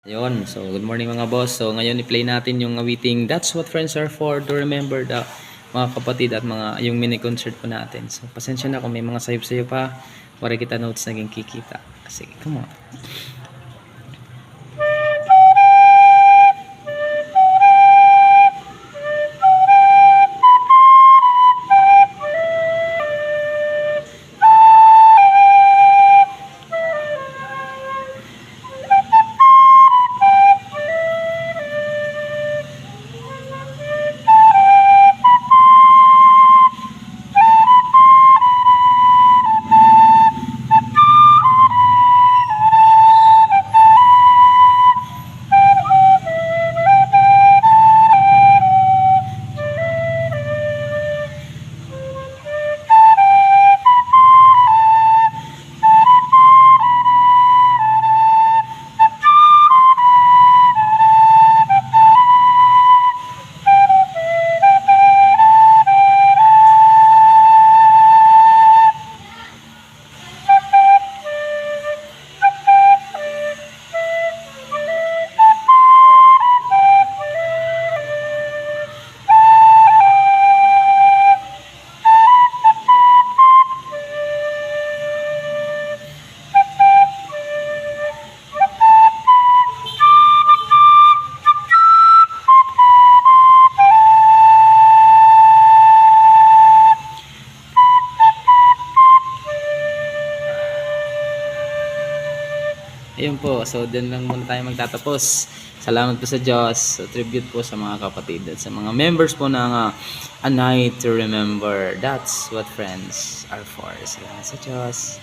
Ayun, so good morning mga boss. So ngayon i-play natin yung awiting That's What Friends Are For, to remember the mga kapatid at mga yung mini concert po natin. So pasensya na kung may mga sayop-sayo pa, para kita notes naging kikita. Sige, come on. Ayun po, so dyan lang muna tayo magtatapos. Salamat po sa Diyos. So, tribute po sa mga kapatid at sa mga members po ng A Night to Remember. That's what friends are for. Salamat sa Diyos.